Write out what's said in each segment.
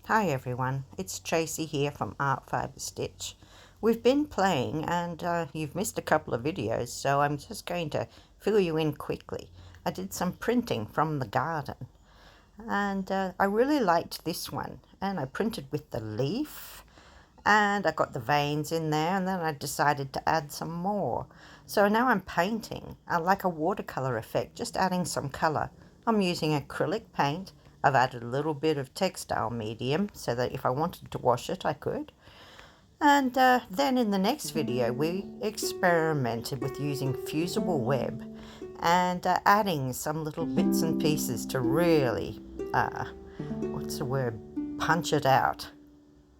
Hi everyone, it's Tracy here from Art Fibre Stitch. We've been playing and you've missed a couple of videos, so I'm just going to fill you in quickly. I did some printing from the garden and I really liked this one, and I printed with the leaf and I got the veins in there, and then I decided to add some more. So now I'm painting like a watercolor effect, just adding some color. I'm using acrylic paint. I've added a little bit of textile medium so that if I wanted to wash it I could. And then in the next video we experimented with using fusible web and adding some little bits and pieces to really, what's the word, punch it out.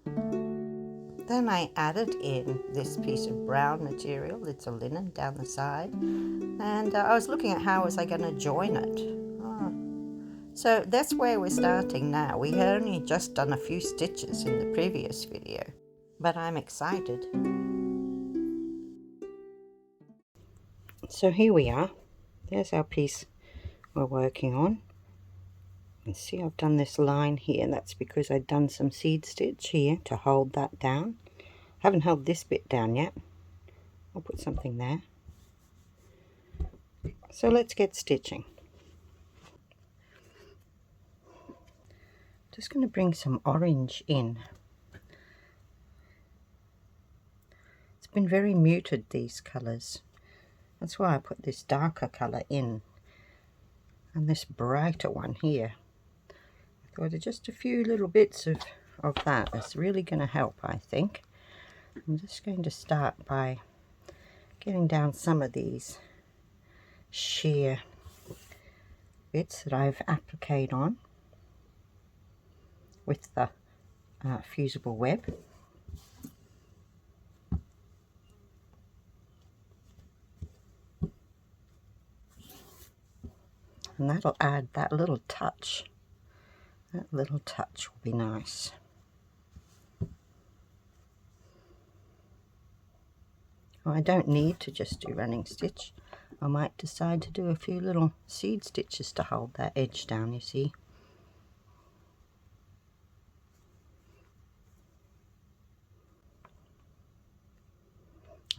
Then I added in this piece of brown material, it's a linen down the side, and I was looking at how was I going to join it. So that's where we're starting now. We had only just done a few stitches in the previous video, but I'm excited. So here we are. There's our piece we're working on. You can see I've done this line here, and that's because I've done some seed stitch here to hold that down. Haven't held this bit down yet. I'll put something there. So let's get stitching. Just going to bring some orange in. It's been very muted, these colours. That's why I put this darker colour in and this brighter one here. I thought just a few little bits of that is really going to help, I think. I'm just going to start by getting down some of these sheer bits that I've appliqued on with the fusible web. And that'll add that little touch. That little touch will be nice. Well, I don't need to just do running stitch. I might decide to do a few little seed stitches to hold that edge down, you see.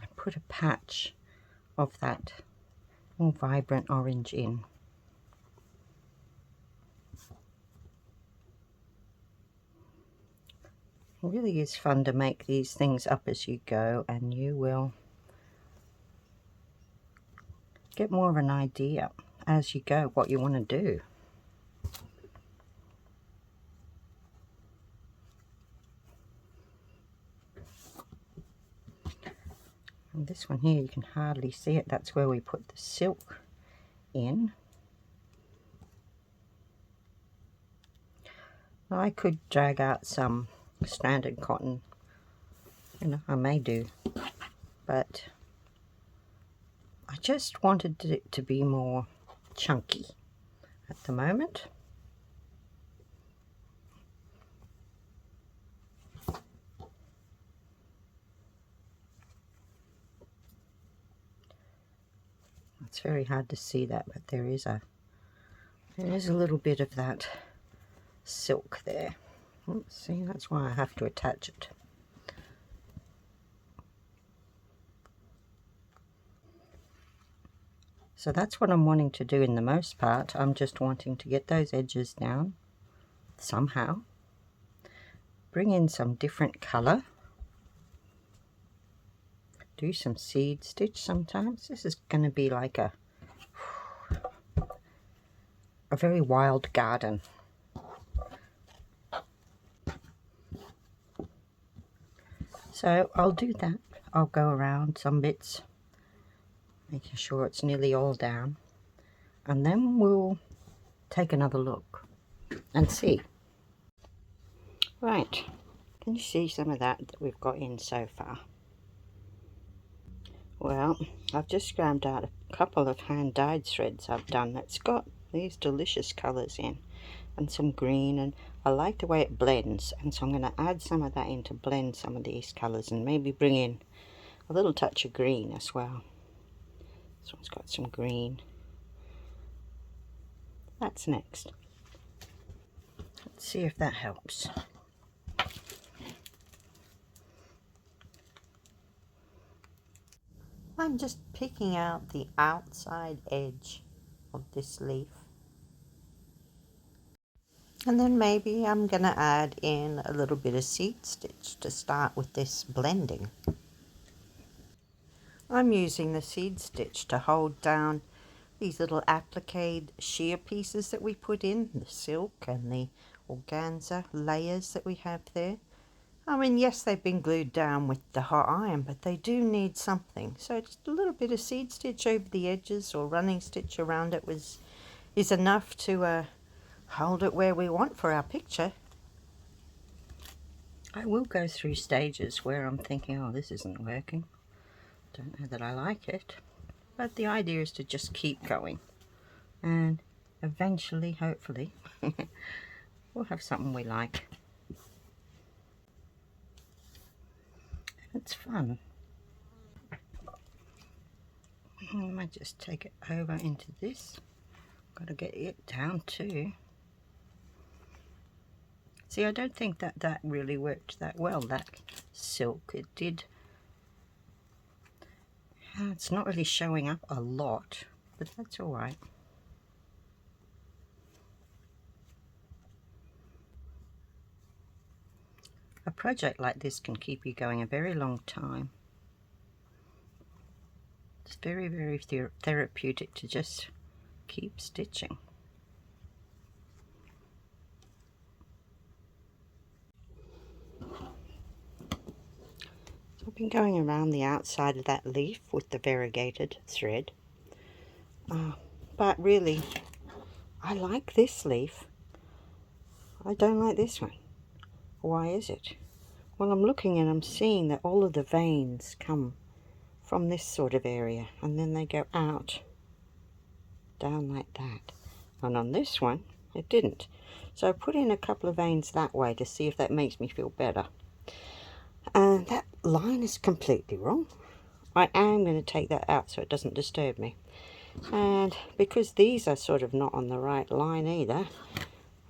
I put a patch of that more vibrant orange in. It really is fun to make these things up as you go, and you will get more of an idea as you go what you want to do. And this one here, you can hardly see it. That's where we put the silk in. I could drag out some stranded cotton, you know, I may do, but I just wanted it to be more chunky at the moment. It's very hard to see that, but there is a little bit of that silk there. Oops, see, that's why I have to attach it. So that's what I'm wanting to do in the most part. I'm just wanting to get those edges down somehow. Bring in some different colour. Do some seed stitch sometimes. This is going to be like a very wild garden. So I'll do that. I'll go around some bits, making sure it's nearly all down, and then we'll take another look and see. Right, can you see some of that we've got in so far? Well, I've just scrambled out a couple of hand-dyed threads I've done that's got these delicious colours in, and some green, and I like the way it blends, and so I'm going to add some of that in to blend some of these colours and maybe bring in a little touch of green as well. This one's got some green. That's next. Let's see if that helps. I'm just picking out the outside edge of this leaf. And then maybe I'm going to add in a little bit of seed stitch to start with this blending. I'm using the seed stitch to hold down these little applique sheer pieces that we put in, the silk and the organza layers that we have there. I mean, yes, they've been glued down with the hot iron, but they do need something. So just a little bit of seed stitch over the edges or running stitch around it is enough to hold it where we want for our picture. I will go through stages where I'm thinking, oh, this isn't working. Don't know that I like it. But the idea is to just keep going. And eventually, hopefully, we'll have something we like. It's fun. I might just take it over into this. Got to get it down too. See, I don't think that really worked that well, that silk. It did. It's not really showing up a lot, but that's all right. A project like this can keep you going a very long time. It's very, very therapeutic to just keep stitching. So I've been going around the outside of that leaf with the variegated thread. But really, I like this leaf. I don't like this one. Why is it? Well, I'm looking and I'm seeing that all of the veins come from this sort of area and then they go out down like that. And on this one, it didn't. So I put in a couple of veins that way to see if that makes me feel better. And that line is completely wrong. I am going to take that out so it doesn't disturb me. And because these are sort of not on the right line either,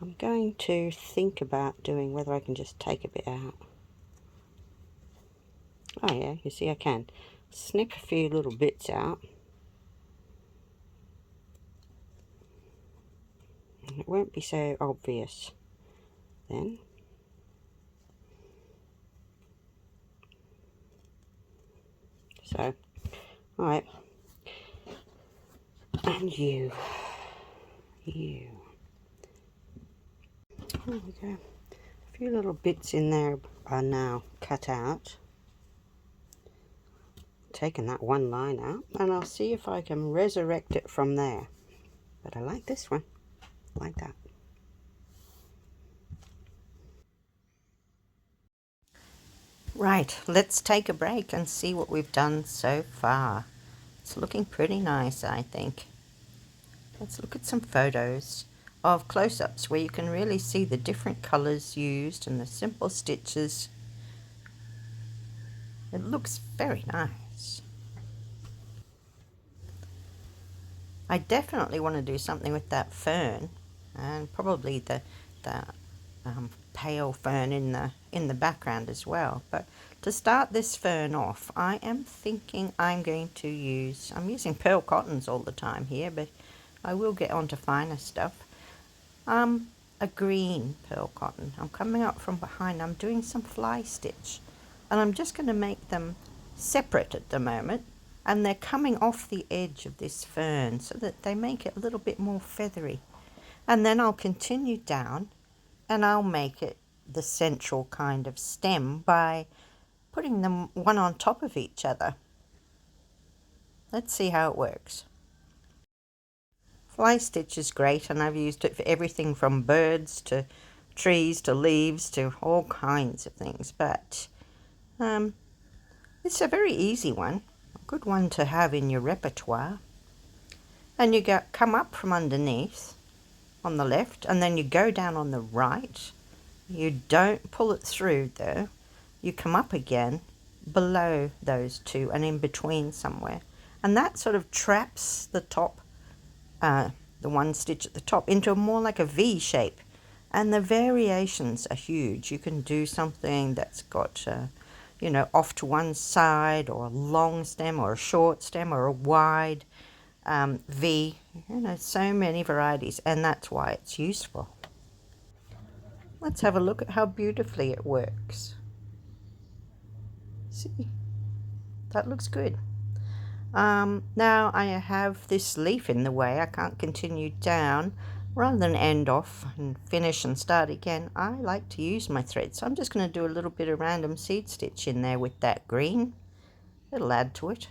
I'm going to think about doing whether I can just take a bit out. Oh yeah, you see I can. Snip a few little bits out. And it won't be so obvious then. So, alright. And you. There we go. A few little bits in there are now cut out. Taking that one line out, and I'll see if I can resurrect it from there. But I like this one, like that. Right, let's take a break and see what we've done so far. It's looking pretty nice, I think. Let's look at some photos of close-ups where you can really see the different colors used and the simple stitches. It looks very nice. I definitely want to do something with that fern, and probably the pale fern in the background as well. But to start this fern off, I am thinking I'm using pearl cottons all the time here, but I will get on to finer stuff. A green pearl cotton. I'm coming up from behind. I'm doing some fly stitch, and I'm just going to make them separate at the moment, and they're coming off the edge of this fern so that they make it a little bit more feathery. And then I'll continue down and I'll make it the central kind of stem by putting them one on top of each other. Let's see how it works. Fly stitch is great, and I've used it for everything from birds to trees to leaves to all kinds of things, but it's a very easy one, a good one to have in your repertoire. And you come up from underneath on the left, and then you go down on the right. You don't pull it through though. You come up again below those two and in between somewhere, and that sort of traps the top, the one stitch at the top, into more like a V shape. And the variations are huge. You can do something that's got you know, off to one side, or a long stem, or a short stem, or a wide V. You know, so many varieties, and that's why it's useful. Let's have a look at how beautifully it works. See, that looks good. Now I have this leaf in the way. I can't continue down. Rather than end off and finish and start again, I like to use my thread. So I'm just going to do a little bit of random seed stitch in there with that green. It'll add to it.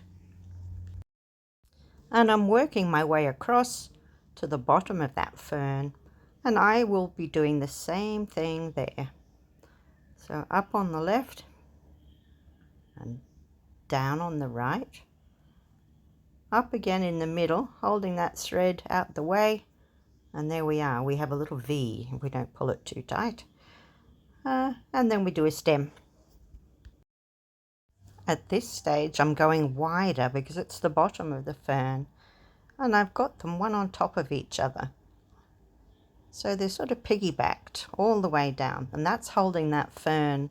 And I'm working my way across to the bottom of that fern. And I will be doing the same thing there. So up on the left and down on the right. Up again in the middle, holding that thread out the way, and there we are. We have a little V. We don't pull it too tight. And then we do a stem. At this stage I'm going wider because it's the bottom of the fern, and I've got them one on top of each other. So they're sort of piggybacked all the way down, and that's holding that fern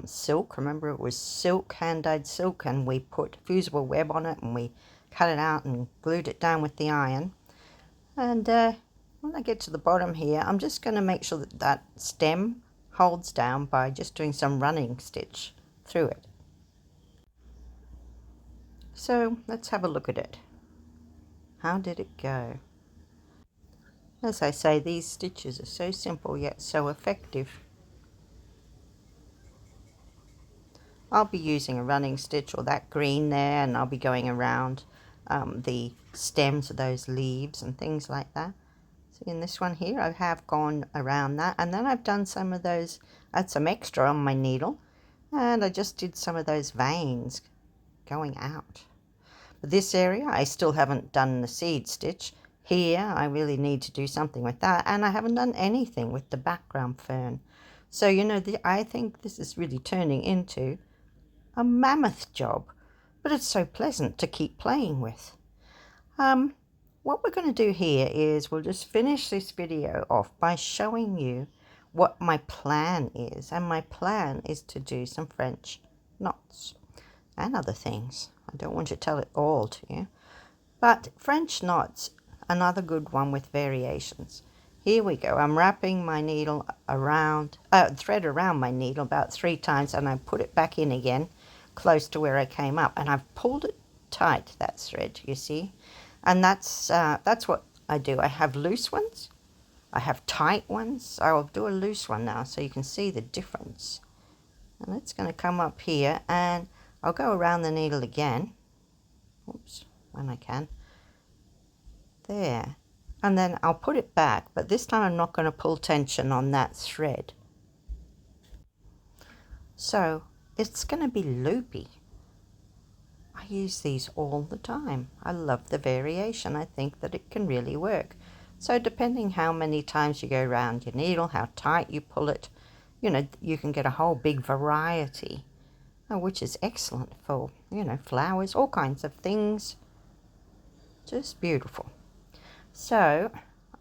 silk. Remember, it was silk, hand-dyed silk, and we put fusible web on it, and we cut it out and glued it down with the iron. And when I get to the bottom here, I'm just going to make sure that that stem holds down by just doing some running stitch through it. So let's have a look at it. How did it go? As I say, these stitches are so simple yet so effective. I'll be using a running stitch or that green there, and I'll be going around the stems of those leaves and things like that. See, in this one here I have gone around that, and then I've done some of those, I had some extra on my needle, and I just did some of those veins going out. But this area I still haven't done the seed stitch. Here I really need to do something with that, and I haven't done anything with the background fern. So, you know, I think this is really turning into a mammoth job, but it's so pleasant to keep playing with. What we're going to do here is we'll just finish this video off by showing you what my plan is, and my plan is to do some French knots and other things. I don't want to tell it all to you, but French knots, another good one with variations. Here we go. I'm wrapping my needle around, thread around my needle about 3 times, and I put it back in again close to where I came up, and I've pulled it tight, that thread, you see. And that's what I do. I have loose ones, I have tight ones. I'll do a loose one now so you can see the difference. And it's going to come up here, and I'll go around the needle again. Oops, when I can. There. And then I'll put it back, but this time I'm not going to pull tension on that thread. So it's going to be loopy. I use these all the time. I love the variation. I think that it can really work. So depending how many times you go around your needle, how tight you pull it, you know, you can get a whole big variety, which is excellent for, you know, flowers, all kinds of things. Just beautiful. So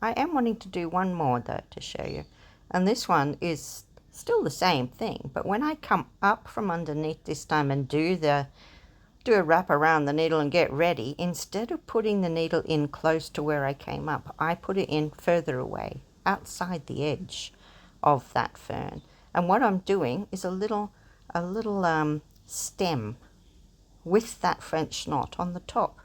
I am wanting to do one more though to show you, and this one is still the same thing, but when I come up from underneath this time and do a wrap around the needle and get ready, instead of putting the needle in close to where I came up, I put it in further away, outside the edge of that fern. And what I'm doing is a little stem with that French knot on the top.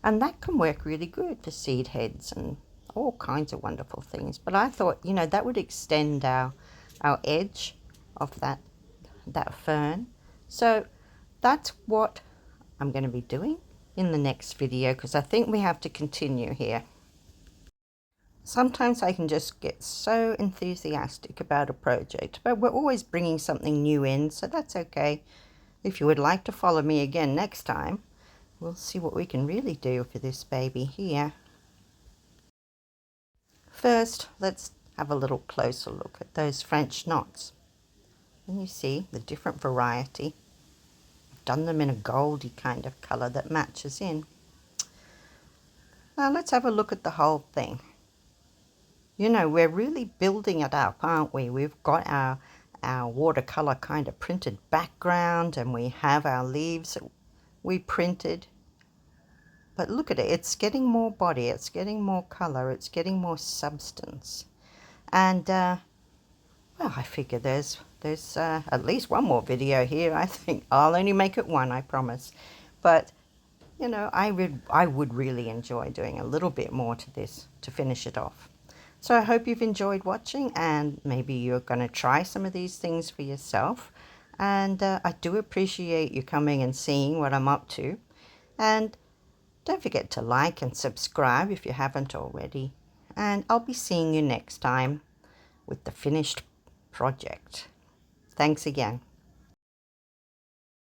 And that can work really good for seed heads and all kinds of wonderful things. But I thought, you know, that would extend our edge of that fern. So that's what I'm going to be doing in the next video, because I think we have to continue here. Sometimes I can just get so enthusiastic about a project, but we're always bringing something new in, so that's okay. If you would like to follow me again next time, we'll see what we can really do for this baby here. First, let's have a little closer look at those French knots. And you see the different variety. I've done them in a goldy kind of colour that matches in. Now let's have a look at the whole thing. You know, we're really building it up, aren't we? We've got our our watercolor kind of printed background, and we have our leaves that we printed. But look at it, it's getting more body, it's getting more color, it's getting more substance. And well, I figure there's at least one more video here. I think I'll only make it one, I promise. But you know, I would really enjoy doing a little bit more to this to finish it off. So I hope you've enjoyed watching, and maybe you're going to try some of these things for yourself. And I do appreciate you coming and seeing what I'm up to. And don't forget to like and subscribe if you haven't already. And I'll be seeing you next time with the finished project. Thanks again.